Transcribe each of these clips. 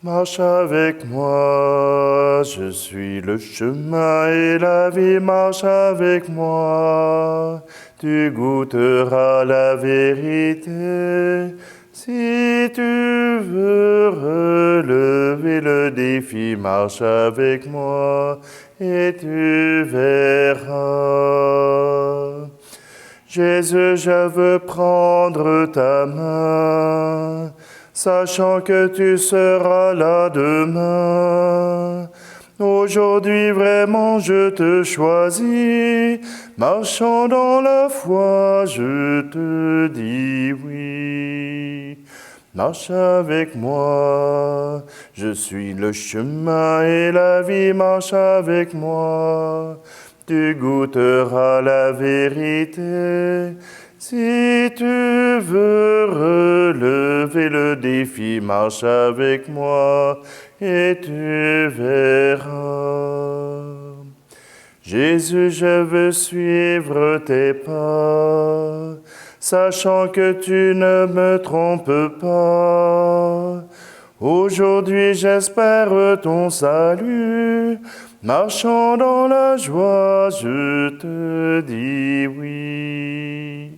Marche avec moi, je suis le chemin et la vie, marche avec moi. Tu goûteras la vérité. Si tu veux relever le défi, marche avec moi et tu verras. Jésus, je veux prendre ta main, sachant que tu seras là demain. Aujourd'hui, vraiment, je te choisis. Marchant dans la foi, je te dis oui. Marche avec moi, je suis le chemin et la vie, marche avec moi. Tu goûteras la vérité. Si tu veux relever le défi, marche avec moi et tu verras. Jésus, je veux suivre tes pas, sachant que tu ne me trompes pas. Aujourd'hui, j'espère ton salut. Marchant dans la joie, je te dis oui.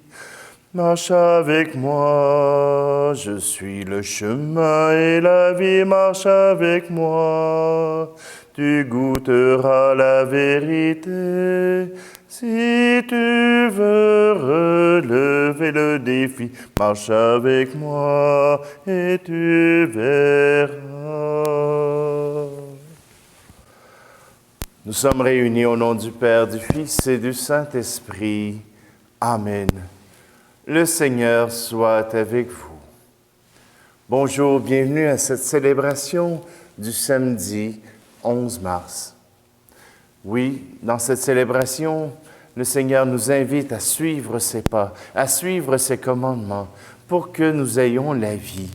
Marche avec moi, je suis le chemin et la vie, marche avec moi. Tu goûteras la vérité. Si tu veux relever le défi, marche avec moi et tu verras. Nous sommes réunis au nom du Père, du Fils et du Saint-Esprit. Amen. Le Seigneur soit avec vous. Bonjour, bienvenue à cette célébration du samedi 11 mars. Oui, dans cette célébration, le Seigneur nous invite à suivre ses pas, à suivre ses commandements pour que nous ayons la vie,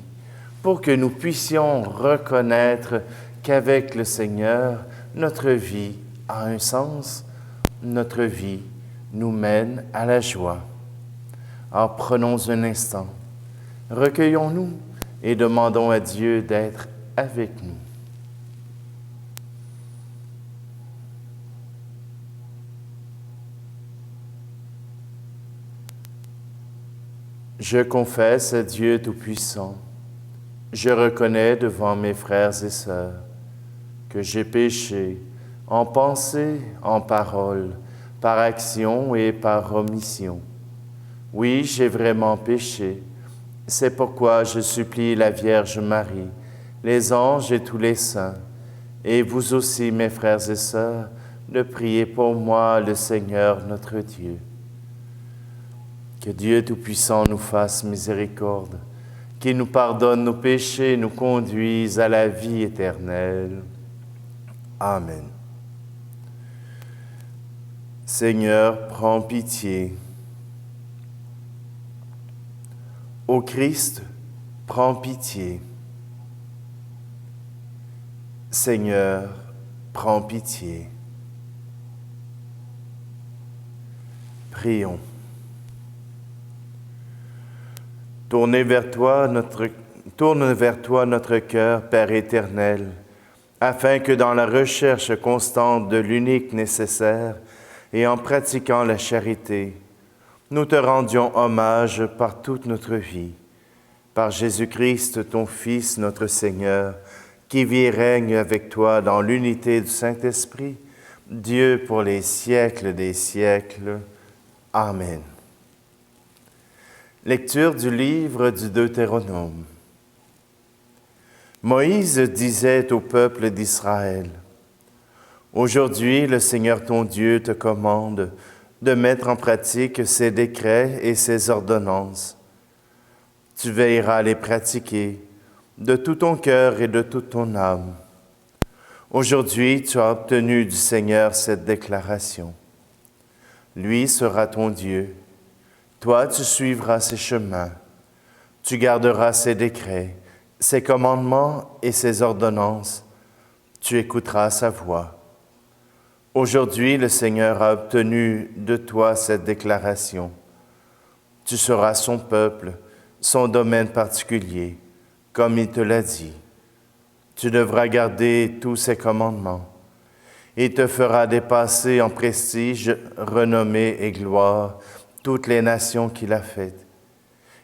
pour que nous puissions reconnaître qu'avec le Seigneur, notre vie a un sens, notre vie nous mène à la joie. Alors prenons un instant, recueillons-nous et demandons à Dieu d'être avec nous. Je confesse à Dieu Tout-Puissant, je reconnais devant mes frères et sœurs que j'ai péché en pensée, en parole, par action et par omission. Oui, j'ai vraiment péché. C'est pourquoi je supplie la Vierge Marie, les anges et tous les saints, et vous aussi, mes frères et sœurs, de prier pour moi, le Seigneur notre Dieu. Que Dieu Tout-Puissant nous fasse miséricorde, qu'il nous pardonne nos péchés et nous conduise à la vie éternelle. Amen. Seigneur, prends pitié. Ô Christ, prends pitié. Seigneur, prends pitié. Prions. Tourne vers toi notre cœur, Père éternel, afin que dans la recherche constante de l'unique nécessaire et en pratiquant la charité, nous te rendions hommage par toute notre vie. Par Jésus-Christ, ton Fils, notre Seigneur, qui vit et règne avec toi dans l'unité du Saint-Esprit, Dieu pour les siècles des siècles. Amen. Lecture du livre du Deutéronome. Moïse disait au peuple d'Israël, « Aujourd'hui, le Seigneur ton Dieu te commande de mettre en pratique ses décrets et ses ordonnances. Tu veilleras à les pratiquer de tout ton cœur et de toute ton âme. Aujourd'hui, tu as obtenu du Seigneur cette déclaration. Lui sera ton Dieu. Toi, tu suivras ses chemins. Tu garderas ses décrets, ses commandements et ses ordonnances. Tu écouteras sa voix. Aujourd'hui, le Seigneur a obtenu de toi cette déclaration. Tu seras son peuple, son domaine particulier, comme il te l'a dit. Tu devras garder tous ses commandements et te fera dépasser en prestige, renommée et gloire toutes les nations qu'il a faites.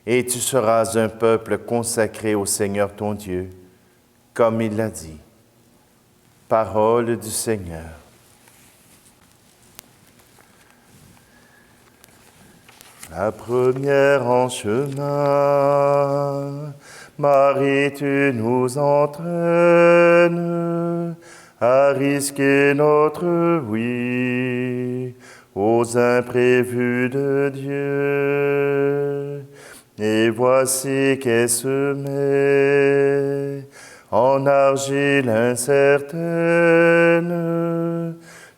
Et tu seras un peuple consacré au Seigneur ton Dieu, comme il l'a dit. Parole du Seigneur. La première en chemin, Marie, tu nous entraînes à risquer notre oui aux imprévus de Dieu. Et voici qu'est semée en argile incertaine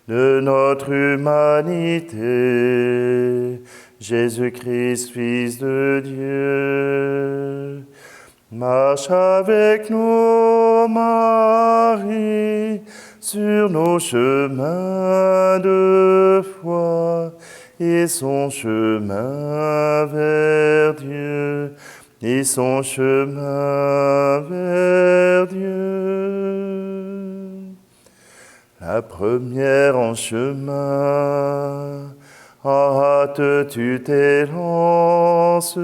de notre humanité, Jésus-Christ, Fils de Dieu. Marche avec nous, Marie, sur nos chemins de foi, et son chemin vers Dieu, et son chemin vers Dieu. La première en chemin, en hâte tu t'élances,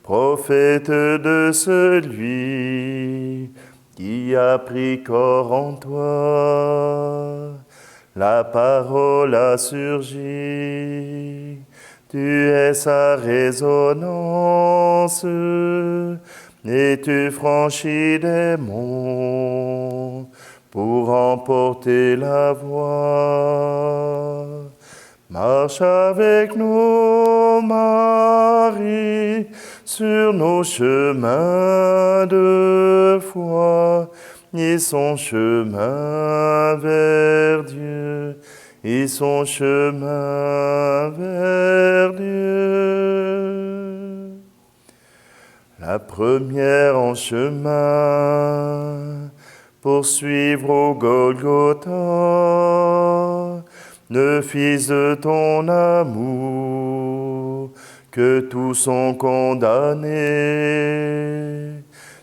prophète de celui qui a pris corps en toi. La parole a surgi, tu es sa résonance, et tu franchis des monts pour emporter la voix. Marche avec nous, Marie, sur nos chemins de foi, et son chemin vers Dieu, et son chemin vers Dieu. La première en chemin, pour suivre au Golgotha, le Fils de ton amour, que tous sont condamnés.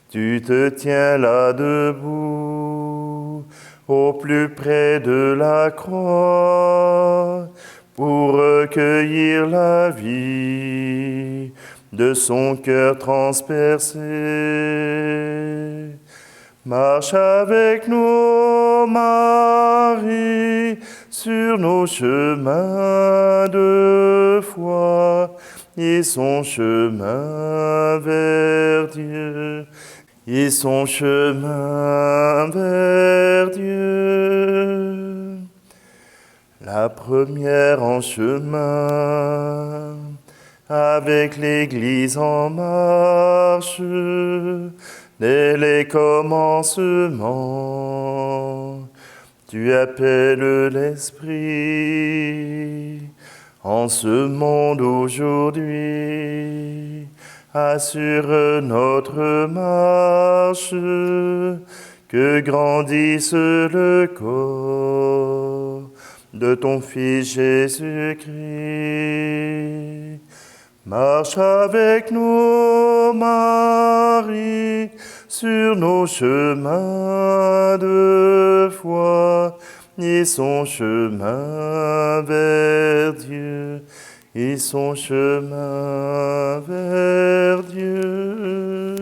Tu te tiens là debout, au plus près de la croix, pour recueillir la vie de son cœur transpercé. Marche avec nous, Marie, sur nos chemins de foi, et son chemin vers Dieu, et son chemin vers Dieu. La première en chemin, avec l'Église en marche, dès les commencements, tu appelles l'Esprit. En ce monde aujourd'hui, assure notre marche, que grandisse le corps de ton Fils Jésus-Christ. Marche avec nous, Marie, sur nos chemins de foi, et son chemin vers Dieu, et son chemin vers Dieu.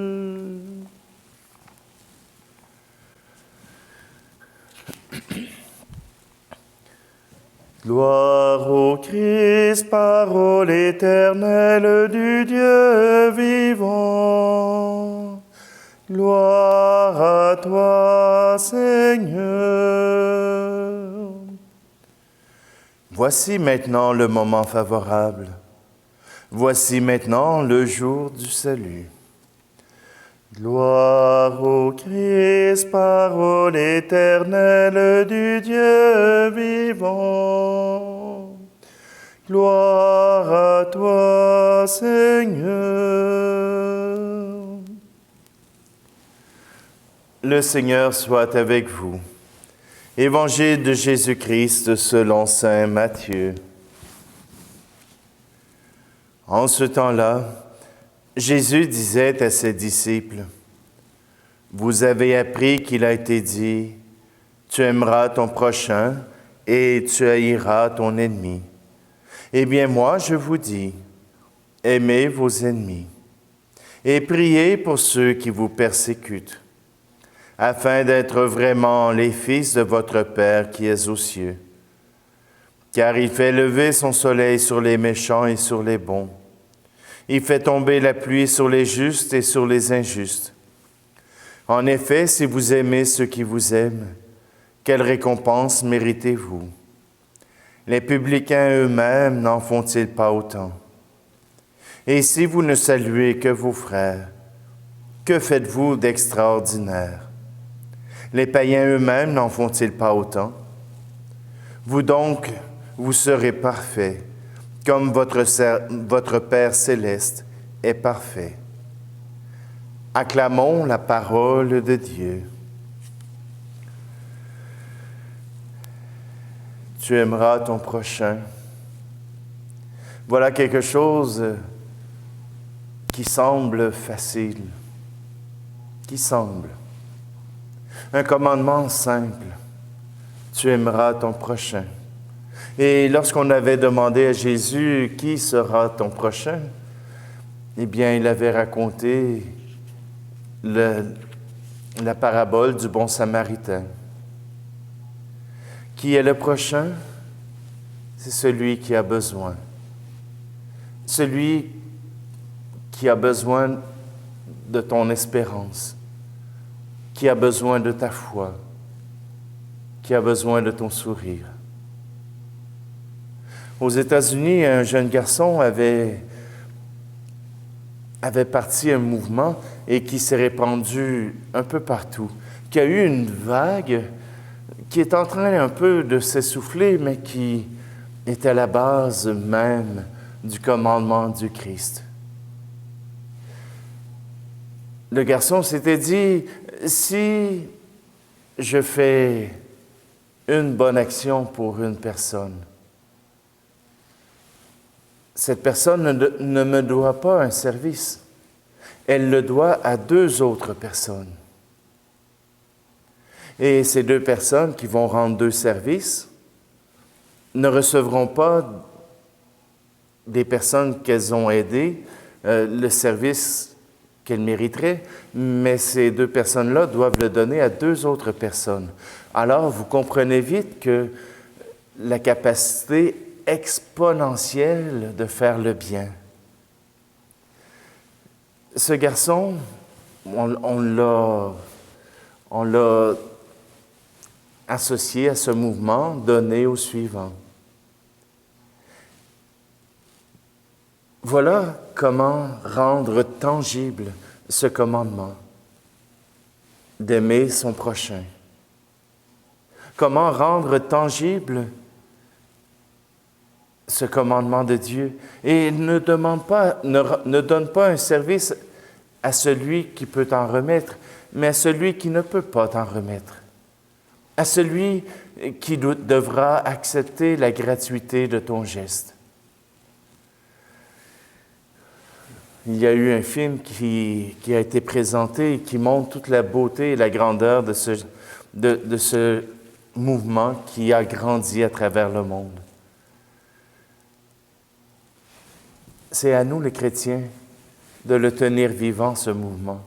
Gloire au Christ, parole éternelle du Dieu vivant. Gloire à toi, Seigneur. Voici maintenant le moment favorable. Voici maintenant le jour du salut. Gloire au Christ, parole éternelle du Dieu vivant. Gloire à toi, Seigneur. Le Seigneur soit avec vous. Évangile de Jésus-Christ selon saint Matthieu. En ce temps-là, Jésus disait à ses disciples, « Vous avez appris qu'il a été dit, tu aimeras ton prochain et tu haïras ton ennemi. Eh bien moi, je vous dis, aimez vos ennemis et priez pour ceux qui vous persécutent, afin d'être vraiment les fils de votre Père qui est aux cieux. Car il fait lever son soleil sur les méchants et sur les bons. Il fait tomber la pluie sur les justes et sur les injustes. En effet, si vous aimez ceux qui vous aiment, quelle récompense méritez-vous? Les publicains eux-mêmes n'en font-ils pas autant? Et si vous ne saluez que vos frères, que faites-vous d'extraordinaire? Les païens eux-mêmes n'en font-ils pas autant? Vous donc, vous serez parfaits, comme votre Père céleste est parfait. Acclamons la parole de Dieu. Tu aimeras ton prochain. Voilà quelque chose qui semble facile, un commandement simple. Tu aimeras ton prochain. Et lorsqu'on avait demandé à Jésus, qui sera ton prochain? Eh bien, il avait raconté la parabole du bon Samaritain. Qui est le prochain? C'est celui qui a besoin. Celui qui a besoin de ton espérance, qui a besoin de ta foi, qui a besoin de ton sourire. Aux États-Unis, un jeune garçon avait parti un mouvement et qui s'est répandu un peu partout, qui a eu une vague qui est en train un peu de s'essouffler, mais qui est à la base même du commandement du Christ. Le garçon s'était dit, si je fais une bonne action pour une personne, cette personne ne me doit pas un service. Elle le doit à 2 autres personnes. Et ces 2 personnes qui vont rendre 2 services ne recevront pas des personnes qu'elles ont aidées le service qu'elles mériteraient, mais ces 2 personnes-là doivent le donner à 2 autres personnes. Alors, vous comprenez vite que la capacité exponentielle de faire le bien. Ce garçon, on l'a associé à ce mouvement donné au suivant. Voilà comment rendre tangible ce commandement d'aimer son prochain. Comment rendre tangible ce commandement de Dieu et ne donne pas un service à celui qui peut t'en remettre, mais à celui qui ne peut pas t'en remettre, à celui qui devra accepter la gratuité de ton geste. Il y a eu un film qui a été présenté et qui montre toute la beauté et la grandeur de ce mouvement qui a grandi à travers le monde. C'est à nous, les chrétiens, de le tenir vivant, ce mouvement,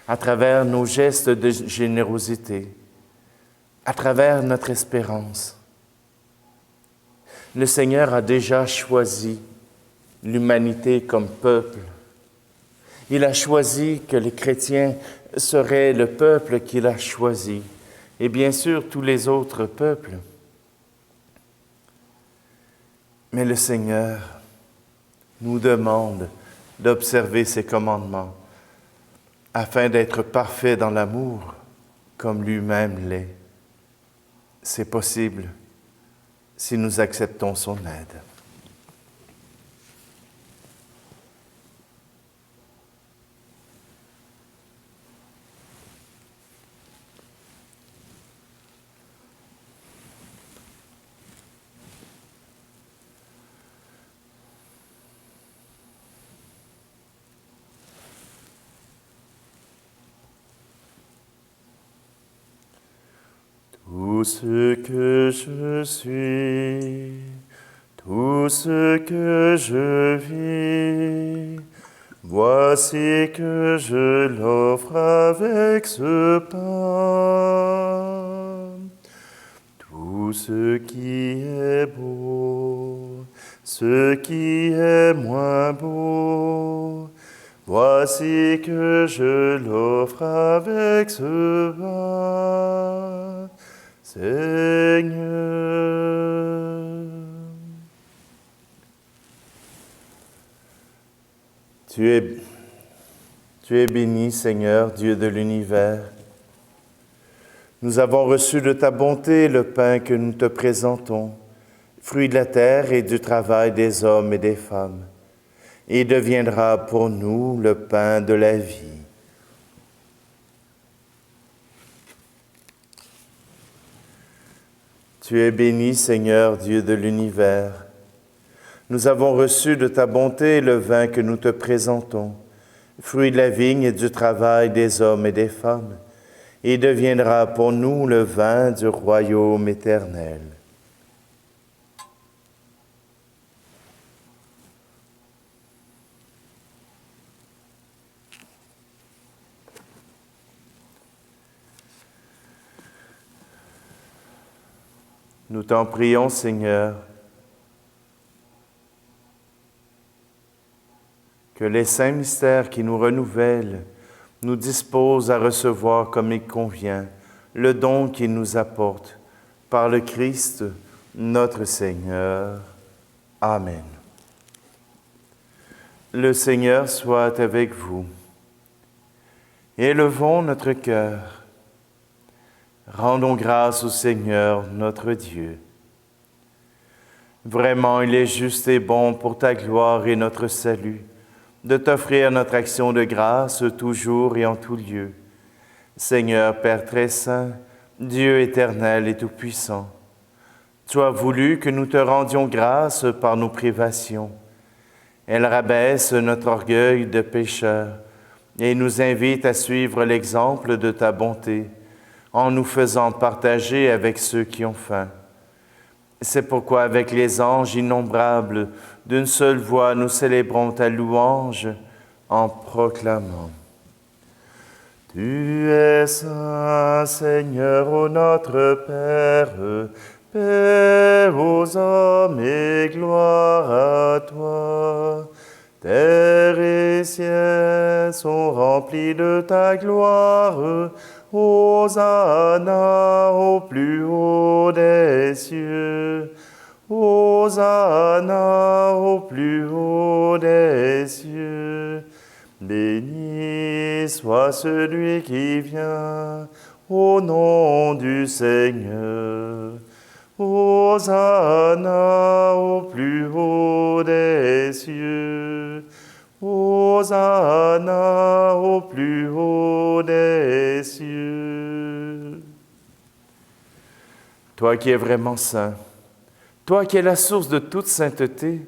à travers nos gestes de générosité, à travers notre espérance. Le Seigneur a déjà choisi l'humanité comme peuple. Il a choisi que les chrétiens seraient le peuple qu'il a choisi, et bien sûr tous les autres peuples. Mais le Seigneur nous demande d'observer ses commandements afin d'être parfait dans l'amour comme lui-même l'est. C'est possible si nous acceptons son aide. Tout ce que je suis, tout ce que je vis, voici que je l'offre avec ce pain. Tout ce qui est beau, ce qui est moins beau, voici que je l'offre avec ce pain. Seigneur. Tu es béni, Seigneur, Dieu de l'univers. Nous avons reçu de ta bonté le pain que nous te présentons, fruit de la terre et du travail des hommes et des femmes. Il deviendra pour nous le pain de la vie. Tu es béni, Seigneur, Dieu de l'univers. Nous avons reçu de ta bonté le vin que nous te présentons, fruit de la vigne et du travail des hommes et des femmes. Il deviendra pour nous le vin du royaume éternel. Nous t'en prions, Seigneur, que les saints mystères qui nous renouvellent nous disposent à recevoir comme il convient le don qu'il nous apporte par le Christ, notre Seigneur. Amen. Le Seigneur soit avec vous. Élevons notre cœur. Rendons grâce au Seigneur, notre Dieu. Vraiment, il est juste et bon pour ta gloire et notre salut de t'offrir notre action de grâce toujours et en tout lieu. Seigneur, Père très saint, Dieu éternel et tout-puissant, tu as voulu que nous te rendions grâce par nos privations. Elle rabaisse notre orgueil de pécheur et nous invite à suivre l'exemple de ta bonté, en nous faisant partager avec ceux qui ont faim. C'est pourquoi avec les anges innombrables, d'une seule voix, nous célébrons ta louange en proclamant. Tu es saint, Seigneur, ô notre Père, paix aux hommes et gloire à toi. Terre et ciel sont remplis de ta gloire. Hosanna au plus haut des cieux. Hosanna au plus haut des cieux. Béni soit celui qui vient au nom du Seigneur. Hosanna au plus haut des cieux. Hosanna au plus haut des cieux. Toi qui es vraiment saint, toi qui es la source de toute sainteté,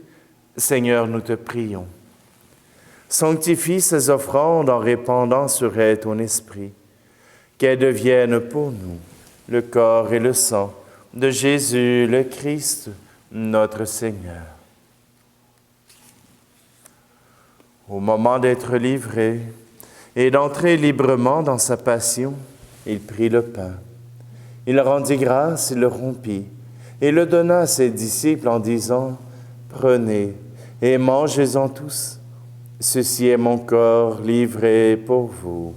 Seigneur, nous te prions. Sanctifie ces offrandes en répandant sur elles ton esprit, qu'elles deviennent pour nous le corps et le sang de Jésus le Christ, notre Seigneur. Au moment d'être livré et d'entrer librement dans sa passion, il prit le pain. Il rendit grâce, il le rompit et le donna à ses disciples en disant « Prenez et mangez-en tous. Ceci est mon corps livré pour vous. »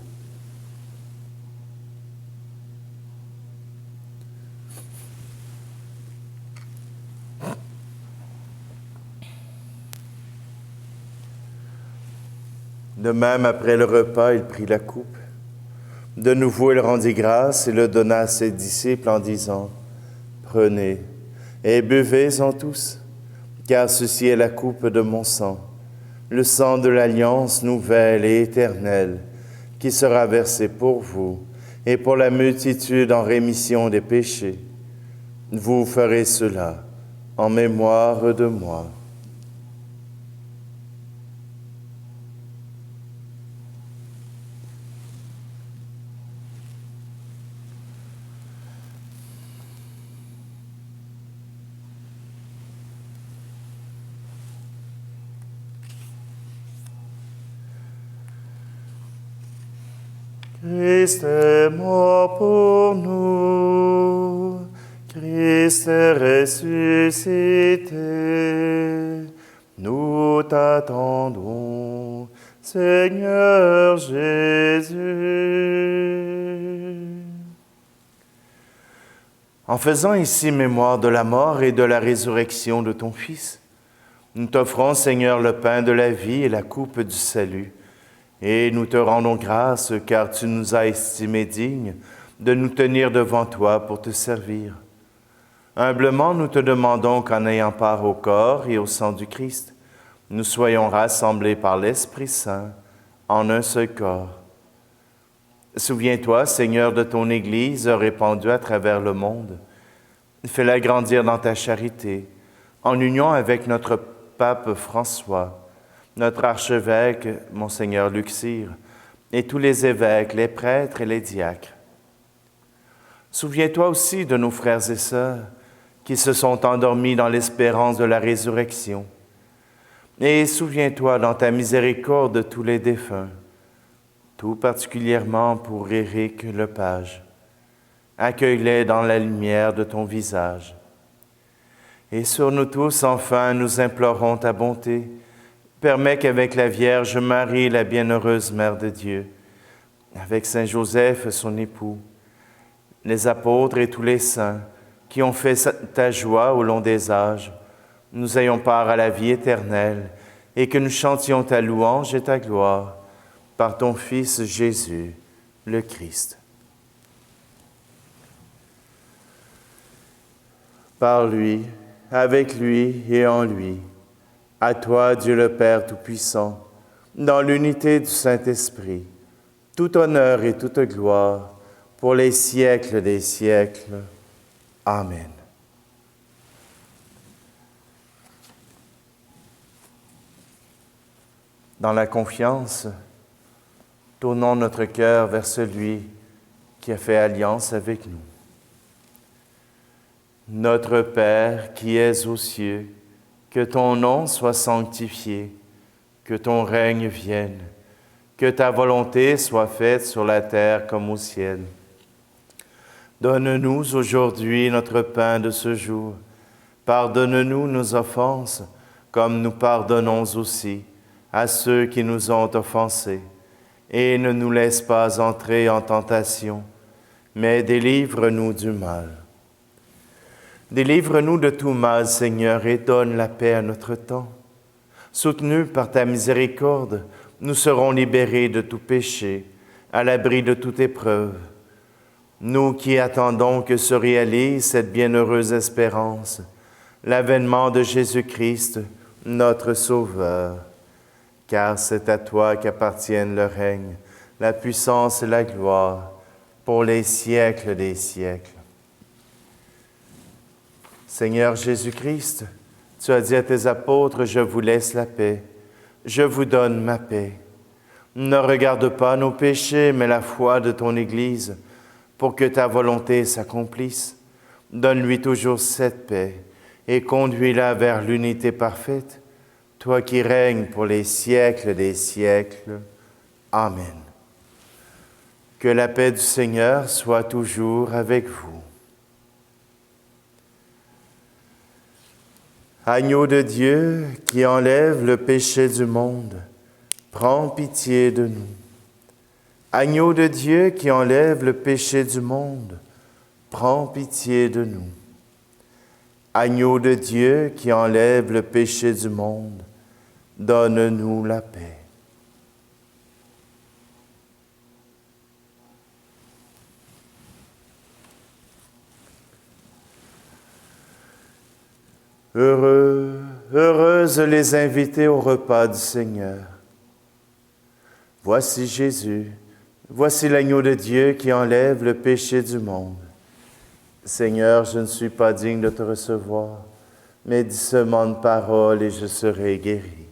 De même, après le repas, il prit la coupe. De nouveau, il rendit grâce et le donna à ses disciples en disant « Prenez et buvez-en tous, car ceci est la coupe de mon sang, le sang de l'alliance nouvelle et éternelle, qui sera versé pour vous et pour la multitude en rémission des péchés. Vous ferez cela en mémoire de moi. » Christ est mort pour nous, Christ est ressuscité, nous t'attendons, Seigneur Jésus. En faisant ici mémoire de la mort et de la résurrection de ton Fils, nous t'offrons, Seigneur, le pain de la vie et la coupe du salut, et nous te rendons grâce car tu nous as estimés dignes de nous tenir devant toi pour te servir. Humblement, nous te demandons qu'en ayant part au corps et au sang du Christ, nous soyons rassemblés par l'Esprit Saint en un seul corps. Souviens-toi, Seigneur, de ton Église répandue à travers le monde. Fais-la grandir dans ta charité, en union avec notre pape François, notre archevêque, Monseigneur Luxire, et tous les évêques, les prêtres et les diacres. Souviens-toi aussi de nos frères et sœurs qui se sont endormis dans l'espérance de la résurrection. Et souviens-toi dans ta miséricorde de tous les défunts, tout particulièrement pour Éric Lepage. Accueille-les dans la lumière de ton visage. Et sur nous tous, enfin, nous implorons ta bonté. Permets qu'avec la Vierge Marie, la bienheureuse Mère de Dieu, avec Saint Joseph, son époux, les apôtres et tous les saints qui ont fait ta joie au long des âges, nous ayons part à la vie éternelle et que nous chantions ta louange et ta gloire par ton Fils Jésus, le Christ. Par lui, avec lui et en lui, à toi, Dieu le Père Tout-Puissant, dans l'unité du Saint-Esprit, tout honneur et toute gloire pour les siècles des siècles. Amen. Dans la confiance, tournons notre cœur vers celui qui a fait alliance avec nous. Notre Père qui es aux cieux, que ton nom soit sanctifié, que ton règne vienne, que ta volonté soit faite sur la terre comme au ciel. Donne-nous aujourd'hui notre pain de ce jour. Pardonne-nous nos offenses, comme nous pardonnons aussi à ceux qui nous ont offensés. Et ne nous laisse pas entrer en tentation, mais délivre-nous du mal. Délivre-nous de tout mal, Seigneur, et donne la paix à notre temps. Soutenus par ta miséricorde, nous serons libérés de tout péché, à l'abri de toute épreuve. Nous qui attendons que se réalise cette bienheureuse espérance, l'avènement de Jésus-Christ, notre Sauveur. Car c'est à toi qu'appartiennent le règne, la puissance et la gloire, pour les siècles des siècles. Seigneur Jésus-Christ, tu as dit à tes apôtres, « Je vous laisse la paix, je vous donne ma paix. » Ne regarde pas nos péchés, mais la foi de ton Église, pour que ta volonté s'accomplisse. Donne-lui toujours cette paix et conduis-la vers l'unité parfaite, toi qui règnes pour les siècles des siècles. Amen. Que la paix du Seigneur soit toujours avec vous. Agneau de Dieu qui enlève le péché du monde, prends pitié de nous. Agneau de Dieu qui enlève le péché du monde, prends pitié de nous. Agneau de Dieu qui enlève le péché du monde, donne-nous la paix. Heureux, heureuses les invités au repas du Seigneur. Voici Jésus, voici l'agneau de Dieu qui enlève le péché du monde. Seigneur, je ne suis pas digne de te recevoir, mais dis seulement une parole et je serai guéri.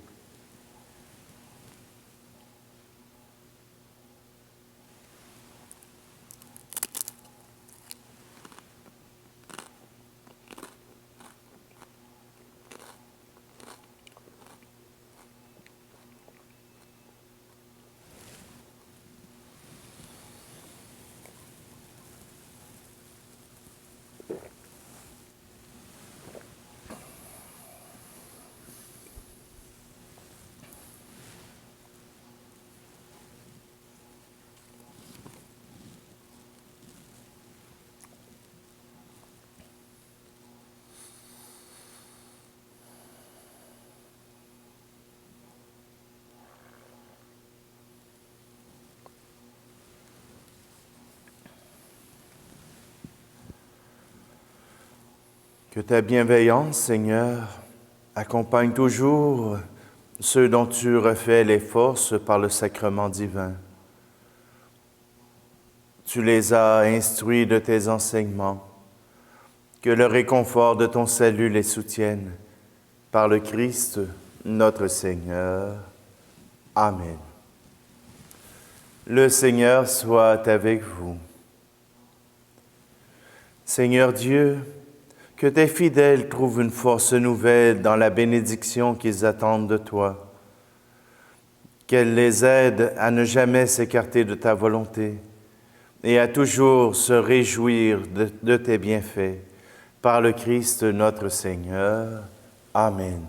Que ta bienveillance, Seigneur, accompagne toujours ceux dont tu refais les forces par le sacrement divin. Tu les as instruits de tes enseignements. Que le réconfort de ton salut les soutienne. Par le Christ, notre Seigneur. Amen. Le Seigneur soit avec vous. Seigneur Dieu, que tes fidèles trouvent une force nouvelle dans la bénédiction qu'ils attendent de toi. Qu'elle les aide à ne jamais s'écarter de ta volonté et à toujours se réjouir de tes bienfaits. Par le Christ notre Seigneur. Amen.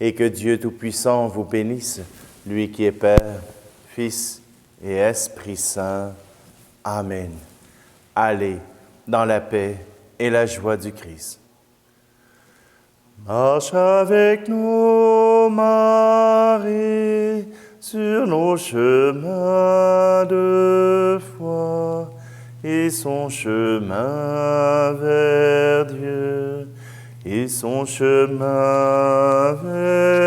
Et que Dieu Tout-Puissant vous bénisse, lui qui est Père, Fils et Esprit Saint. Amen. Allez dans la paix et la joie du Christ. Marche avec nous, Marie, sur nos chemins de foi et son chemin vers Dieu, et son chemin vers